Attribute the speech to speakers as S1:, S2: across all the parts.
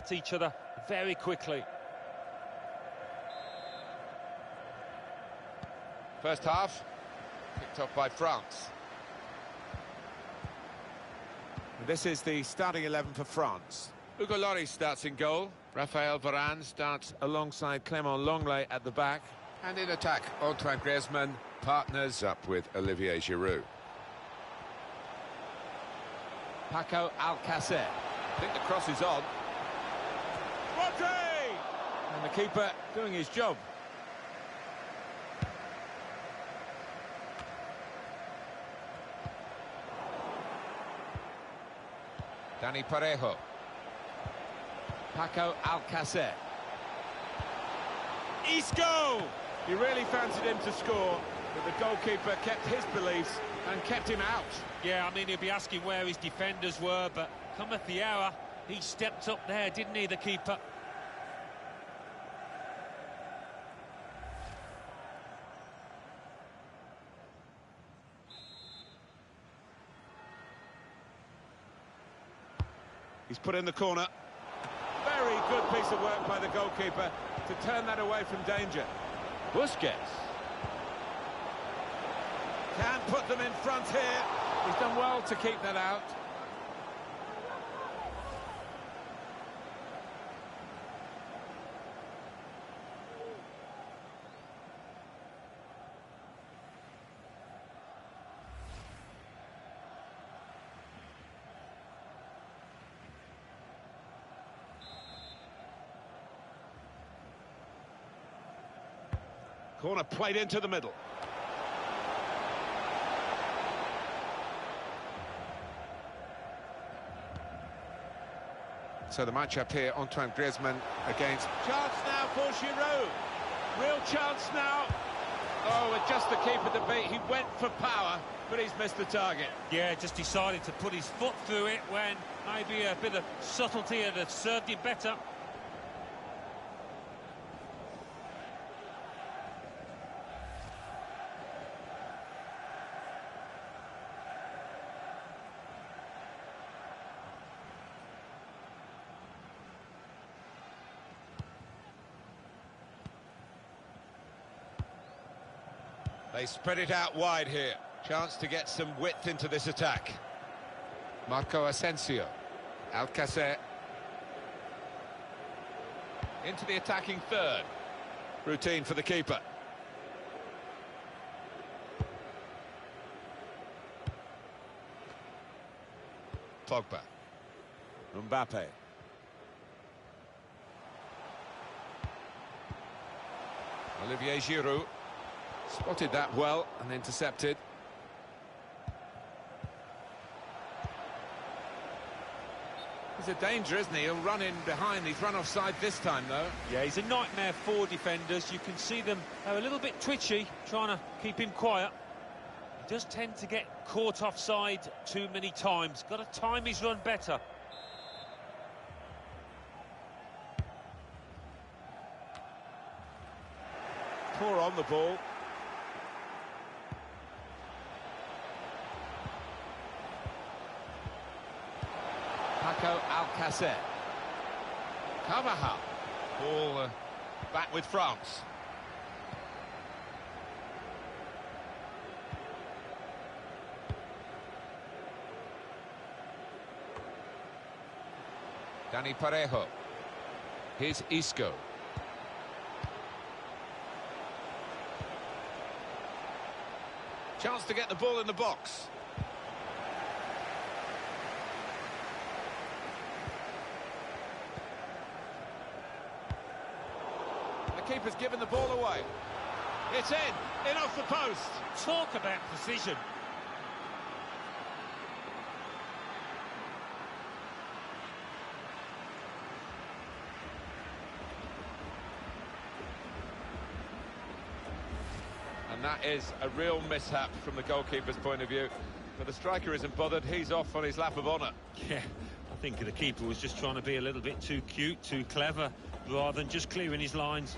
S1: at each other very quickly.
S2: First half, picked up by France.
S3: This is the starting 11 for France.
S2: Hugo Lloris starts in goal. Raphael Varane starts
S3: Alongside Clément Lenglet at the back.
S2: and in attack. Antoine Griezmann partners up with Olivier Giroud.
S3: Paco Alcacer.
S2: I think the cross is on.
S3: And the keeper doing his job.
S2: Dani Parejo.
S3: Paco Alcacer. Isco! He really fancied him to score, but the goalkeeper kept his beliefs and kept him out.
S1: Yeah, I mean, he'll be asking where his defenders were, but cometh the hour, he stepped up there, didn't he, the keeper?
S3: He's put in the corner. Very good piece of work by the goalkeeper to turn that away from danger. Busquets. Can put them in front here. He's done well to keep that out. Corner played into the middle.
S2: So the match-up here, Antoine Griezmann against...
S3: Chance now for Giroud. Real chance now. Oh, with just the keeper to beat. He went for power, but he's missed the target.
S1: Yeah, just decided to put his foot through it when maybe a bit of subtlety would have served him better.
S2: They spread it out wide here. Chance to get some width into this attack. Marco Asensio. Alcacer. Into the attacking third. Routine for the keeper. Pogba.
S3: Mbappe.
S2: Olivier Giroud. Spotted that well and intercepted.
S3: He's a danger, isn't he? He'll run in behind. He's run offside this time, though.
S1: Yeah, he's a nightmare for defenders. You can see them, they're a little bit twitchy, trying to keep him quiet. He does tend to get caught offside too many times. Got to time his run better.
S3: Poor on the ball. Paco Alcacer.
S2: Carvajal. Ball back with France. Dani Parejo. Here's Isco. Chance to get the ball in the box.
S3: The keeper's given the ball away. It's in off the post.
S1: Talk about precision.
S3: And that is a real mishap from the goalkeeper's point of view. But the striker isn't bothered. He's off on his lap of honour.
S1: Yeah, I think the keeper was just trying to be a little bit too cute, too clever, rather than just clearing his lines.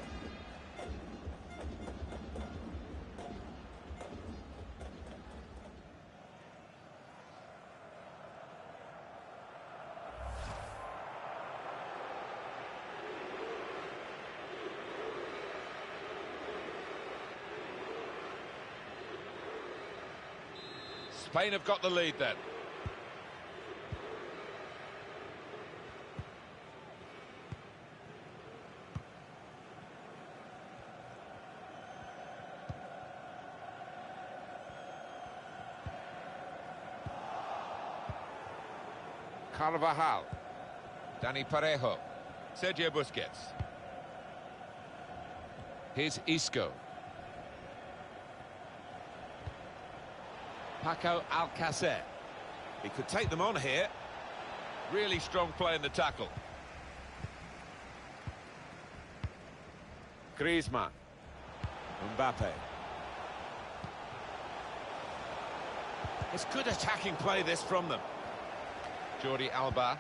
S2: Spain have got the lead then. Carvajal, Dani Parejo, Sergio Busquets. Here's Isco. Paco Alcacer.
S3: He could take them on here.
S2: Really strong play in the tackle. Griezmann.
S3: Mbappe. It's good attacking play, this, from them.
S2: Jordi Alba.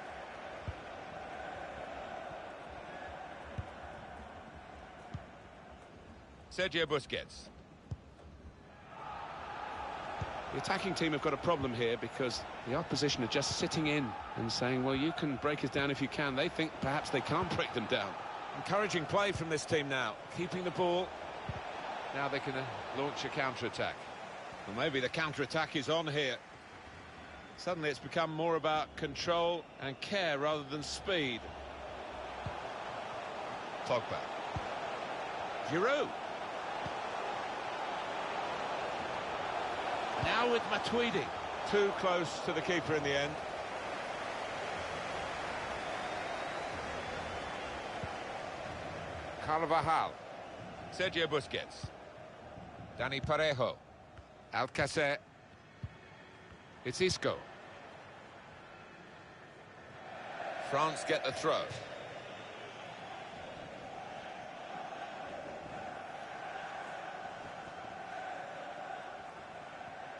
S2: Sergio Busquets.
S4: The attacking team have got a problem here because the opposition are just sitting in and saying, well, you can break us down if you can. They think perhaps they can't break them down.
S3: Encouraging play from this team now, keeping the ball.
S2: Now they can launch a counter-attack.
S3: Well, maybe the counter-attack is on here. Suddenly it's become more about control and care rather than speed.
S2: Pogba.
S3: Giroud. Now with Matuidi. Too close to the keeper in the end.
S2: Carvajal. Sergio Busquets. Dani Parejo. Alcacer. It's Isco. France get the throw.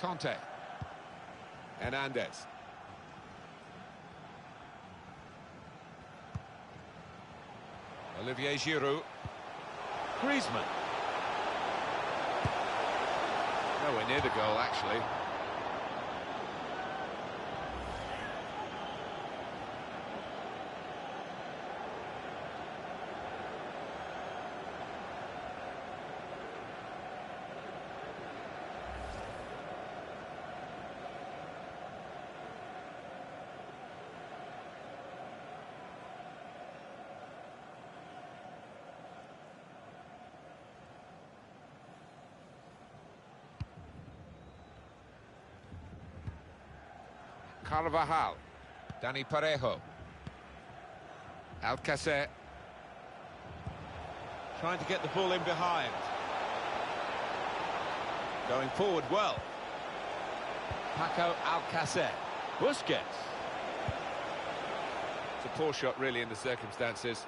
S2: Conte. Hernandez. Olivier Giroud.
S3: Griezmann.
S2: Nowhere near the goal, actually. Carvajal. Dani Parejo. Alcacer.
S3: Trying to get the ball in behind. Going forward well. Paco Alcacer. Busquets.
S2: It's a poor shot, really, in the circumstances.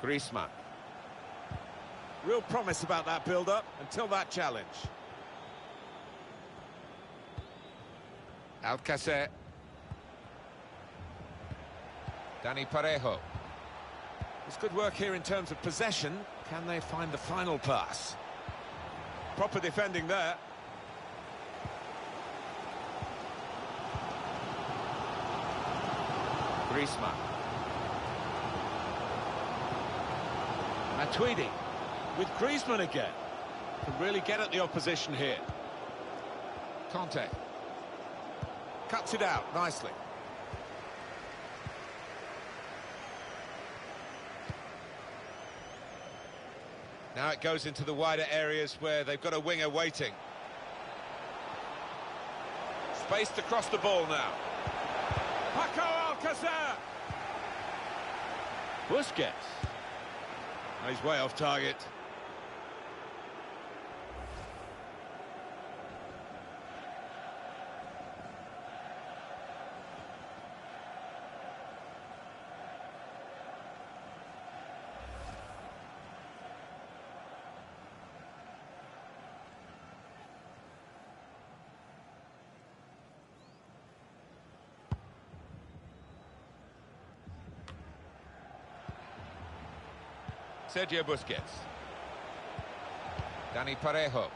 S2: Griezmann.
S3: Real promise about that build-up until that challenge.
S2: Alcacer. Dani Parejo.
S3: It's good work here in terms of possession. Can they find the final pass? Proper defending there.
S2: Griezmann.
S3: Matuidi with Griezmann again. Can really get at the opposition here.
S2: Conte.
S3: Cuts it out nicely.
S2: Now it goes into the wider areas where they've got a winger waiting. Spaced across the ball now.
S3: Paco Alcacer! Busquets. He's way off target.
S2: Sergio Busquets. Dani Parejo.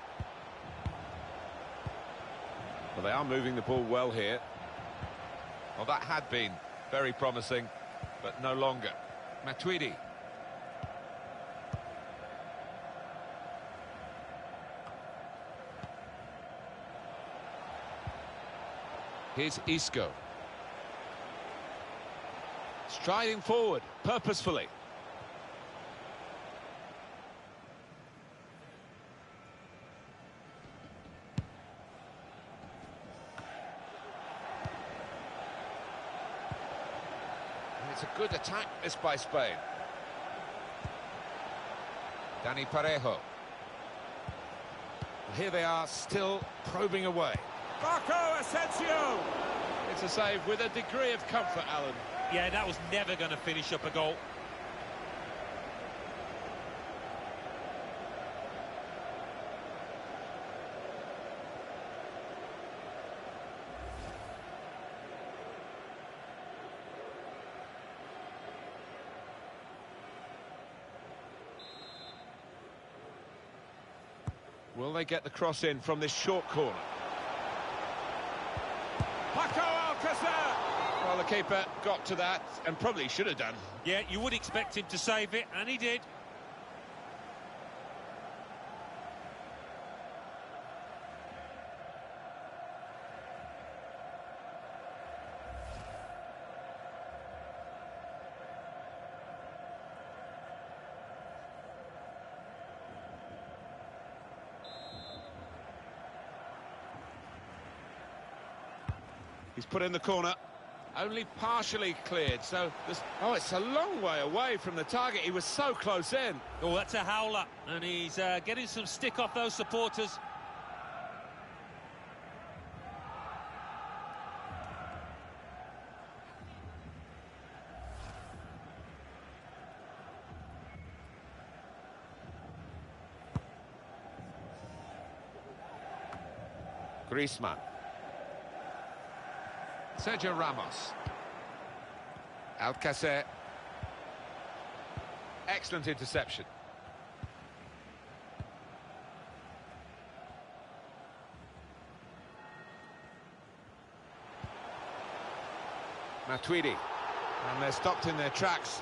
S4: Well, they are moving the ball well here.
S2: Well, that had been very promising, but no longer. Matuidi. Here's Isco.
S4: Striding forward, purposefully.
S2: And it's a good attack, this by Spain. Dani Parejo. Here they are, still probing away.
S3: Marco Asensio! It's a save with a degree of comfort, Alan.
S1: Yeah, that was never going to finish up a goal.
S4: Will they get the cross in from this short corner?
S3: Paco Alcácer! Well, the keeper got to that and probably should have done.
S1: Yeah, you would expect him to save it, and he did.
S3: He's put in the corner, only partially cleared, so oh, it's a long way away from the target. He was so close in.
S1: Oh, that's a howler, and he's getting some stick off those supporters.
S2: Griezmann. Sergio Ramos. Alcácer. Excellent interception. Matuidi. And they're stopped in their tracks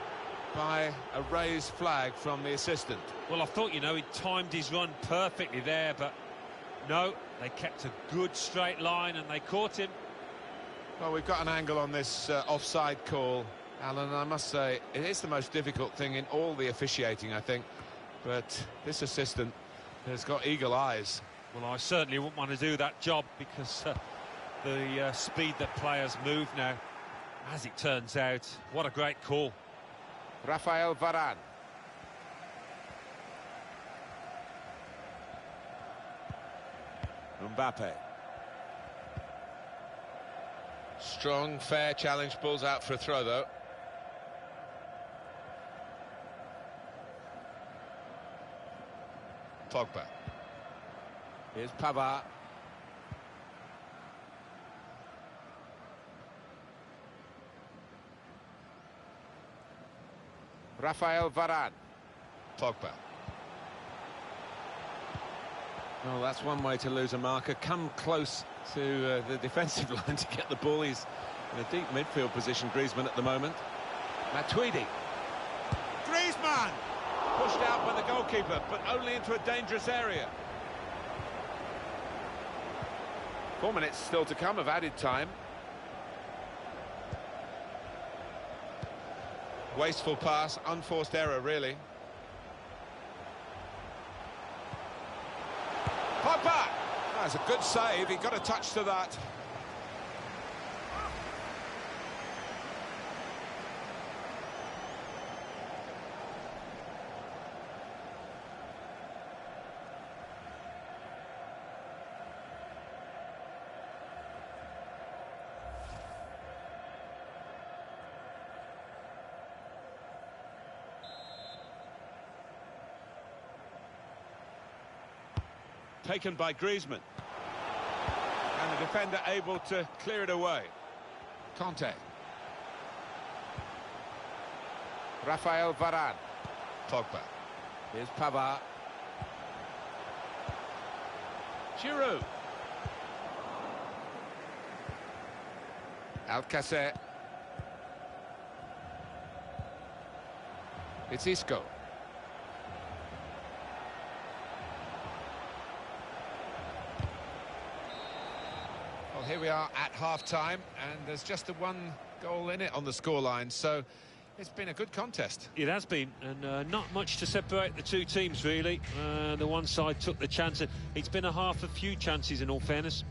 S2: by a raised flag from the assistant.
S1: Well, I thought, he timed his run perfectly there, but no, they kept a good straight line and they caught him.
S2: Well, we've got an angle on this offside call, Alan, and I must say it is the most difficult thing in all the officiating, I think. But this assistant has got eagle eyes.
S1: Well, I certainly wouldn't want to do that job because the speed that players move now, as it turns out, what a great call.
S2: Rafael Varane.
S3: Mbappe.
S2: Strong, fair challenge, balls out for a throw, though. Pogba.
S3: Here's Pavard.
S2: Rafael Varane. Pogba.
S3: Well, that's one way to lose a marker. Come close to the defensive line to get the ball. He's in a deep midfield position, Griezmann, at the moment. Matuidi. Griezmann! Pushed out by the goalkeeper, but only into a dangerous area.
S2: 4 minutes still to come of added time. Wasteful pass, unforced error, really. Pogba! That's a good save, he got a touch to that.
S3: Taken by Griezmann. And the defender able to clear it away.
S2: Conte. Rafael Varane. Pogba.
S3: Here's Pavard. Giroud.
S2: Alcacer. It's Isco. Well, here we are at half-time, and there's just the one goal in it on the scoreline, so it's been a good contest.
S1: It has been, and not much to separate the two teams, really. The one side took the chance. It's been a half a few chances, in all fairness.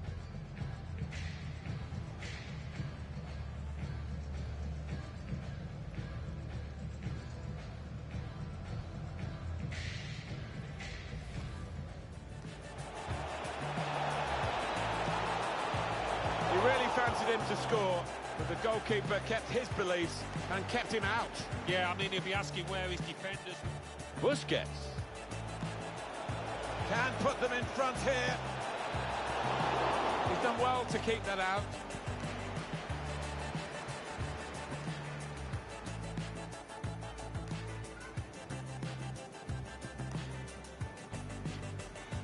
S3: He really fancied him to score, but the goalkeeper kept his beliefs and kept him out.
S1: Yeah, I mean, he'll be asking where his defenders...
S3: Busquets can put them in front here. He's done well to keep that out.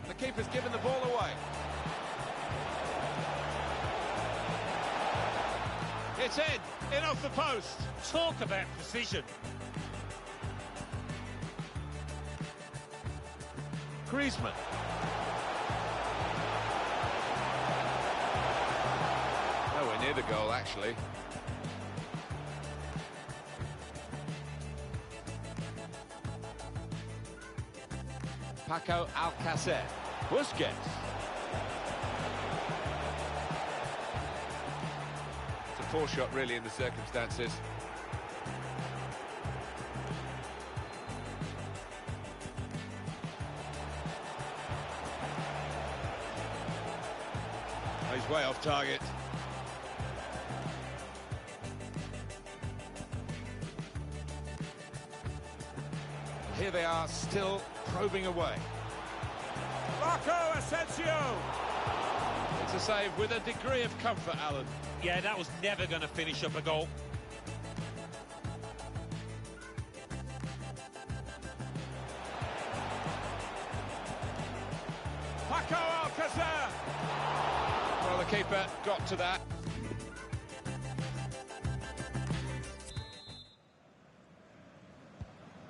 S3: The keeper's given the ball away. It's in off the post.
S1: Talk about precision.
S3: Griezmann.
S2: Nowhere near the goal, actually.
S3: Paco Alcacer. Busquets.
S2: It's a poor shot, really, in the circumstances.
S3: He's way off target.
S2: Here they are, still probing away.
S3: Marco Asensio! It's a save with a degree of comfort, Alan.
S1: Yeah, that was never going to finish up a goal.
S3: Paco Alcacer! Well, the keeper got to that.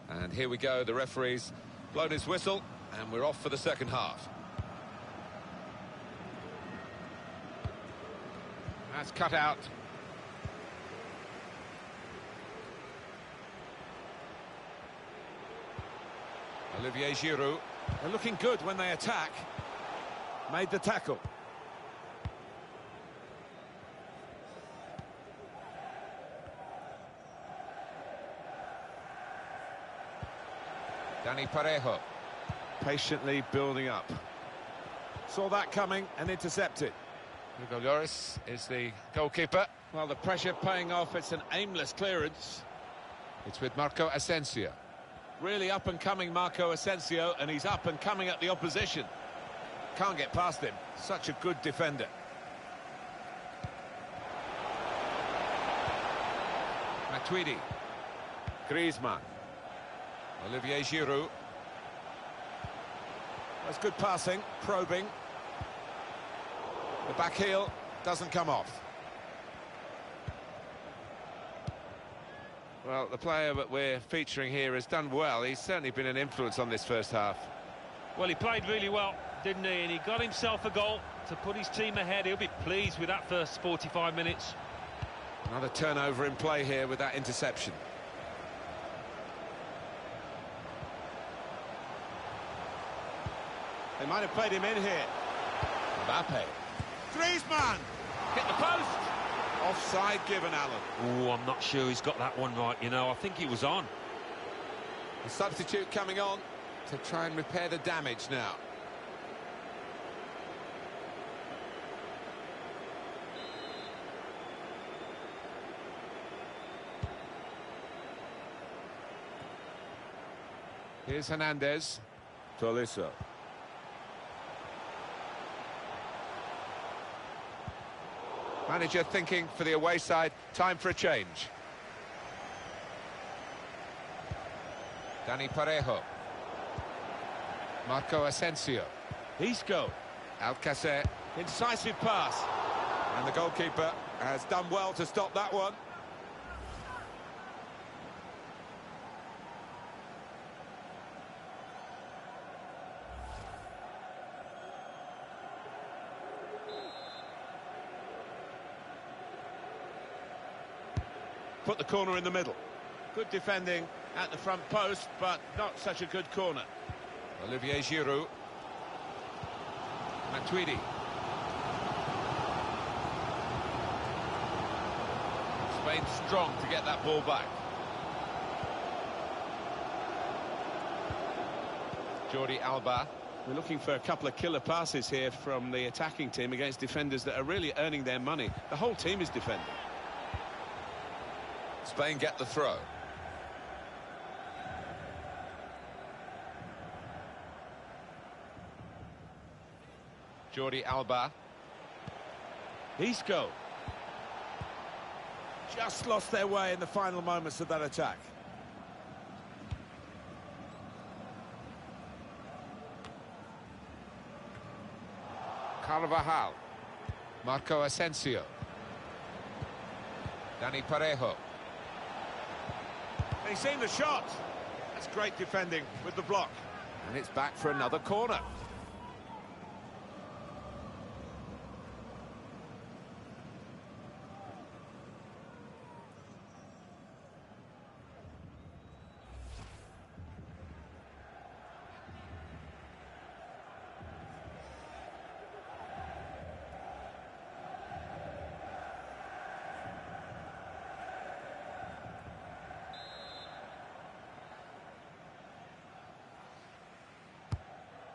S2: And here we go, the referee's blown his whistle, and we're off for the second half.
S3: That's cut out.
S2: Olivier Giroud.
S3: They're looking good when they attack. Made the tackle.
S2: Dani Parejo.
S3: Patiently building up. Saw that coming and intercepted.
S2: Hugo Lloris is the goalkeeper.
S3: Well, the pressure paying off. It's an aimless clearance.
S2: It's with Marco Asensio.
S3: Really up and coming Marco Asensio, and he's up and coming at the opposition. Can't get past him. Such a good defender.
S2: Matuidi.
S3: Griezmann.
S2: Olivier Giroud.
S3: That's good passing, probing.
S2: The back heel doesn't come off. Well, the player that we're featuring here has done well. He's certainly been an influence on this first half.
S1: Well, he played really well, didn't he? And he got himself a goal to put his team ahead. He'll be pleased with that first 45 minutes.
S2: Another turnover in play here with that interception.
S3: They might have played him in here.
S2: Mbappe.
S3: Griezmann! Hit the post!
S2: Offside given, Alan.
S1: Oh, I'm not sure he's got that one right, you know. I think he was on.
S2: The substitute coming on to try and repair the damage now. Here's Hernandez.
S3: Tolisso.
S2: Manager thinking for the away side, time for a change. Dani Parejo. Marco Asensio.
S3: Isco.
S2: Alcacer.
S3: Incisive pass.
S2: And the goalkeeper has done well to stop that one.
S3: Put the corner in the middle. Good defending at the front post, but not such a good corner.
S2: Olivier Giroud.
S3: Matuidi. Spain strong to get that ball back.
S2: Jordi Alba.
S4: We're looking for a couple of killer passes here from the attacking team against defenders that are really earning their money. The whole team is defending.
S2: Spain get the throw. Jordi Alba.
S3: Isco. Just lost their way in the final moments of that attack.
S2: Carvajal. Marco Asensio. Dani Parejo.
S3: He's seen the shot. That's great defending with the block.
S2: And it's back for another corner.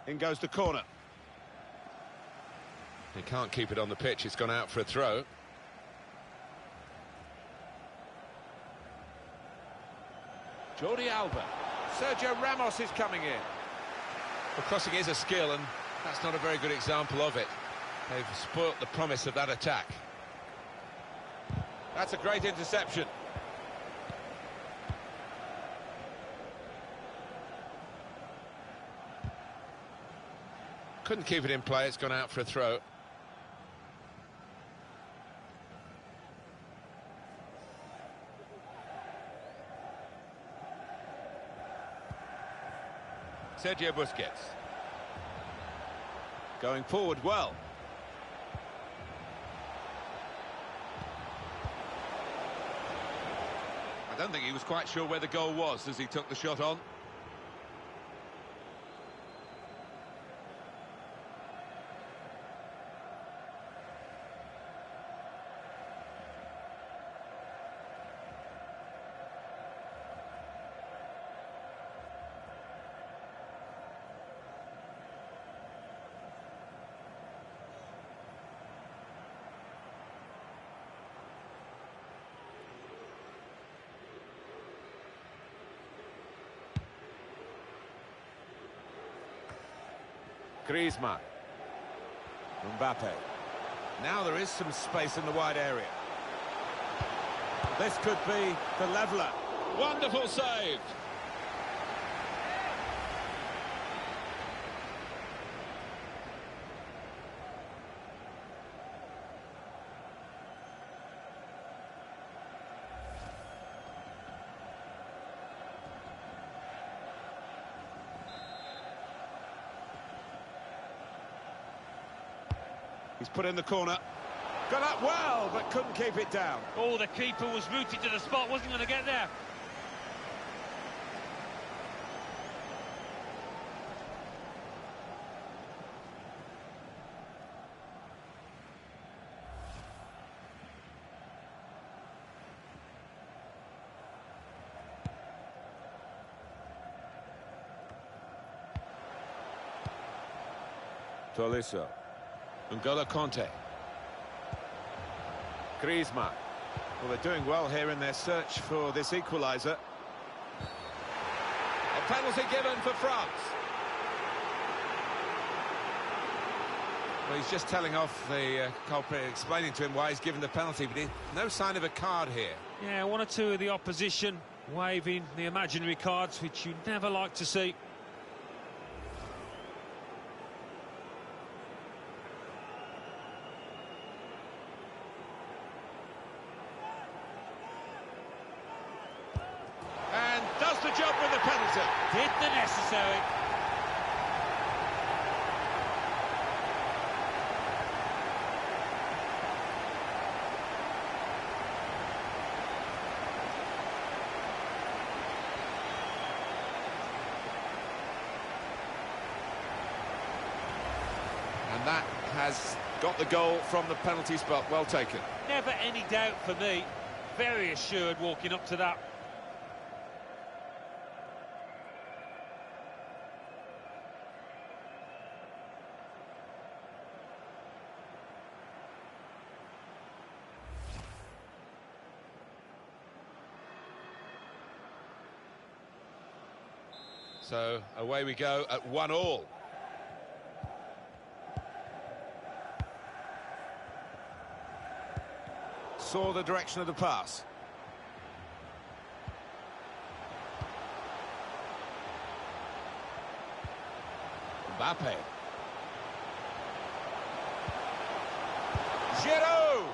S3: In goes the corner.
S2: He can't keep it on the pitch. It's gone out for a throw.
S3: Jordi Alba. Sergio Ramos is coming in.
S2: Well, crossing is a skill, and that's not a very good example of it. They've spoilt the promise of that attack.
S3: That's a great interception.
S2: Couldn't keep it in play. It's gone out for a throw. Sergio Busquets.
S3: Going forward well. I don't think he was quite sure where the goal was as he took the shot on.
S2: Griezmann.
S3: Mbappe. Now there is some space in the wide area. This could be the leveller.
S2: Wonderful save.
S3: He's put in the corner. Got up well, but couldn't keep it down.
S1: Oh, the keeper was rooted to the spot, wasn't going to get there.
S3: Tolisso.
S2: N'Golo Kanté.
S3: Griezmann. Well, they're doing well here in their search for this equaliser.
S2: A penalty given for France. Well, he's just telling off the culprit, explaining to him why he's given the penalty, but no sign of a card here.
S1: Yeah, one or two of the opposition waving the imaginary cards, which you never like to see.
S3: deflected.
S1: Did the necessary.
S2: And that has got the goal from the penalty spot. Well taken.
S1: Never any doubt for me. Very assured walking up to that.
S2: So away we go at 1-1.
S3: Saw the direction of the pass. Mbappe. Giroud!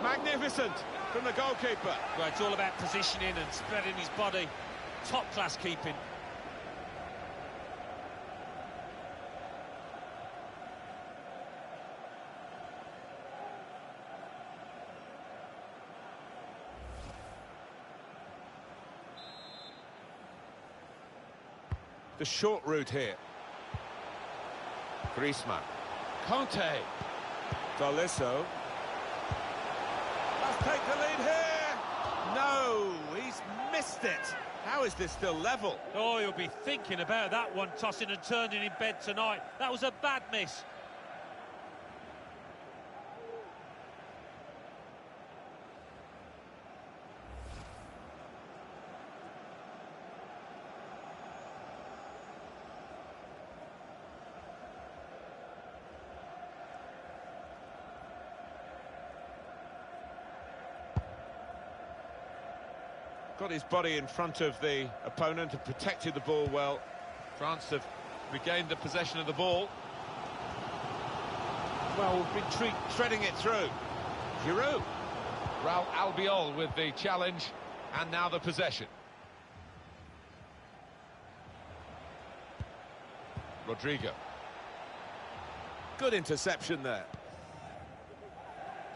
S3: Magnificent from the goalkeeper.
S1: Well, it's all about positioning and spreading his body. Top-class keeping.
S3: The short route here.
S2: Griezmann.
S3: Conte. Tolisso. Let's take the lead here. No, he's missed it. How is this still level?
S1: Oh, you'll be thinking about that one, tossing and turning in bed tonight. That was a bad miss.
S3: Got his body in front of the opponent and protected the ball well.
S2: France have regained the possession of the ball.
S3: Well, we've been treading it through. Giroud.
S2: Raul Albiol with the challenge, and now the possession. Rodrigo.
S3: Good interception there.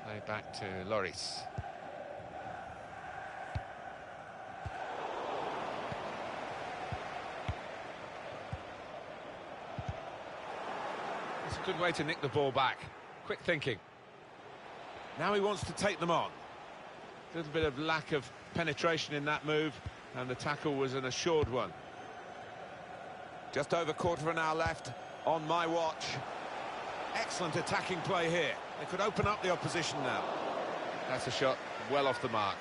S2: Play back to Lloris. It's a good way to nick the ball back. Quick thinking.
S3: Now he wants to take them on. A little bit of lack of penetration in that move, and the tackle was an assured one. Just over quarter of an hour left on my watch. Excellent attacking play here. They could open up the opposition now.
S2: That's a shot well off the mark.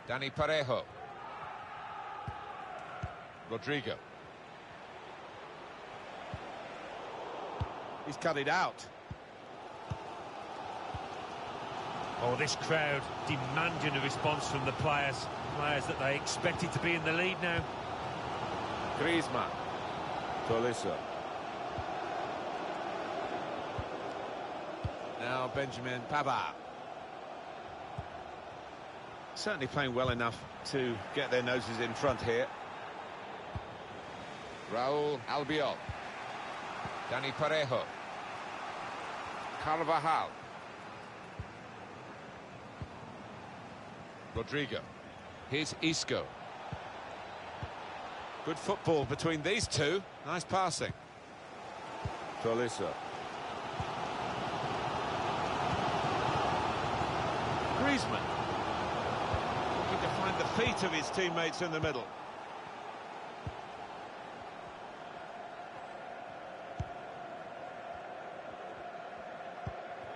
S2: Dani Parejo. Rodrigo.
S3: He's cut it out.
S1: Oh, this crowd demanding a response from the players. Players that they expected to be in the lead now.
S3: Griezmann. Tolisso. Now Benjamin Pavard. Certainly playing well enough to get their noses in front here.
S2: Raul Albiol. Dani Parejo. Carvajal. Rodrigo. Here's Isco.
S3: Good football between these two. Nice passing. Tolisso. Griezmann. Looking to find the feet of his teammates in the middle.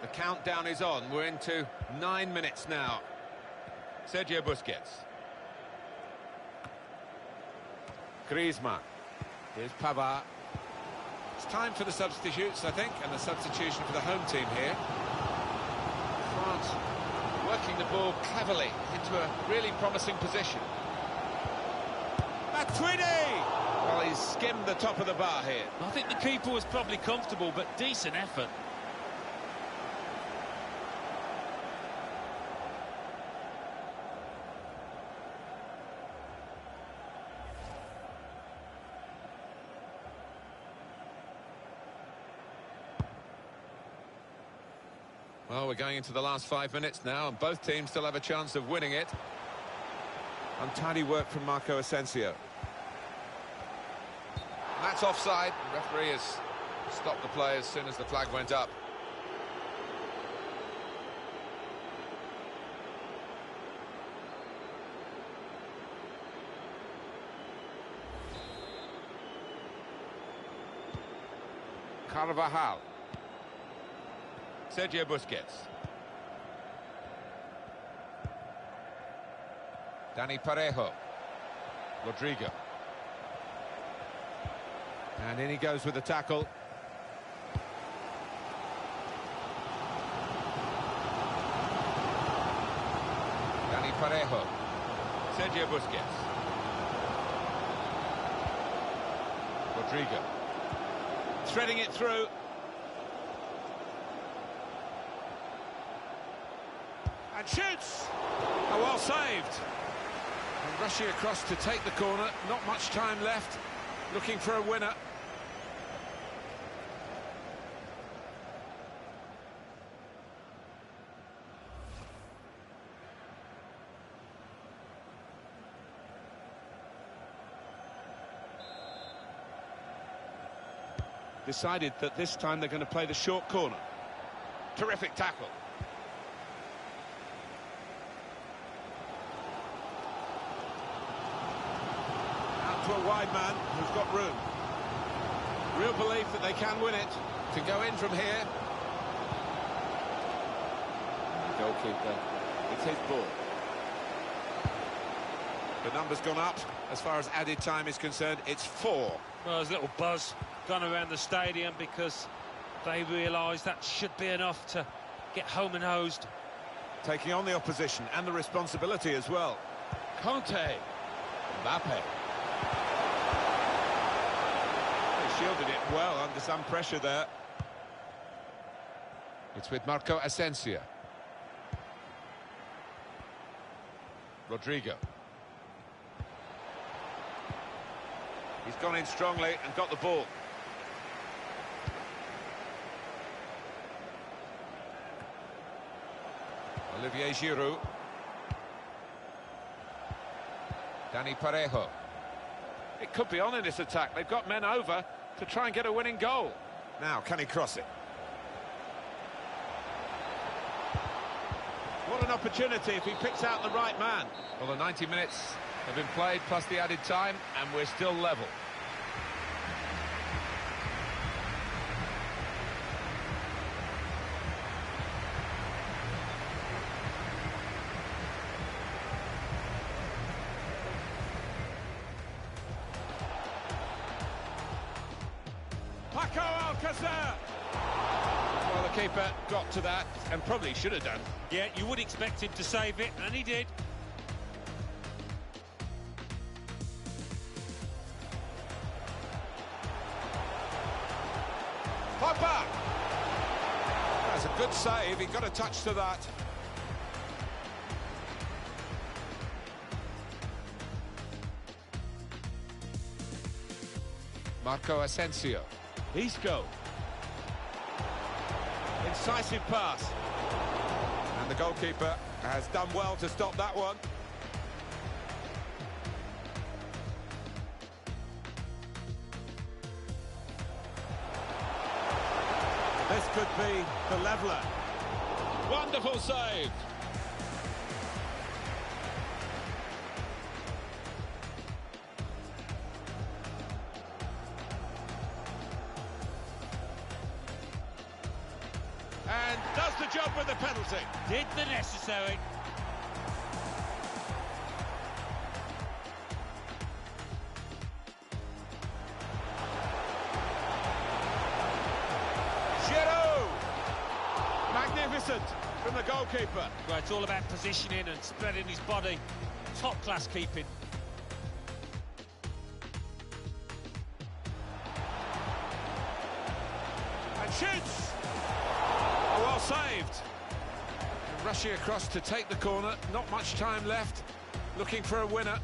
S3: The countdown is on. We're into 9 minutes now.
S2: Sergio Busquets.
S3: Griezmann.
S2: Here's Pavard. It's time for the substitutes, I think, and the substitution for the home team here. France working the ball cleverly into a really promising position. Matuidi!
S3: Well, he's skimmed the top of the bar here.
S1: I think the keeper was probably comfortable, but decent effort.
S2: Well, we're going into the last 5 minutes now, and both teams still have a chance of winning it.
S3: Untidy work from Marco Asensio.
S2: That's offside. The referee has stopped the play as soon as the flag went up. Carvajal. Sergio Busquets. Dani Parejo. Rodrigo. And in he goes with the tackle. Dani Parejo. Sergio Busquets. Rodrigo.
S3: Threading it through.
S2: And shoots! Oh, well saved. And rushing across to take the corner. Not much time left. Looking for a winner.
S4: Decided that this time they're going to play the short corner.
S2: Terrific tackle.
S4: Out to a wide man who's got room. Real belief that they can win it.
S2: To go in from here.
S3: The goalkeeper, it's his ball.
S2: The number's gone up. As far as added time is concerned, it's 4.
S1: Well, there's a little buzz gone around the stadium because they realise that should be enough to get home and hosed.
S3: Taking on the opposition and the responsibility as well.
S4: Conte.
S3: Mbappe. They shielded it well under some pressure there.
S2: It's with Marco Asensio. Rodrigo.
S3: He's gone in strongly and got the ball.
S2: Olivier Giroud. Dani Parejo.
S4: It could be on in this attack. They've got men over to try and get a winning goal.
S3: Now, can he cross it? What an opportunity if he picks out the right man.
S2: Well, the 90 minutes have been played, plus the added time, and we're still level.
S4: Paco Alcácer. Well, the keeper got to that and probably should have done.
S1: Yeah, you would expect him to save it, and he did.
S2: Pogba! That's a good save. He got a touch to that. Marco Asensio.
S4: Isco. Incisive pass.
S3: And the goalkeeper has done well to stop that one. This could be the leveller.
S4: Wonderful save. And does the job with the penalty.
S1: Did the necessary.
S2: magnificent from the goalkeeper.
S1: Well, it's all about positioning and spreading his body. Top-class keeping.
S2: And shoots! Oh, well saved. And rushing across to take the corner, not much time left, looking for a winner.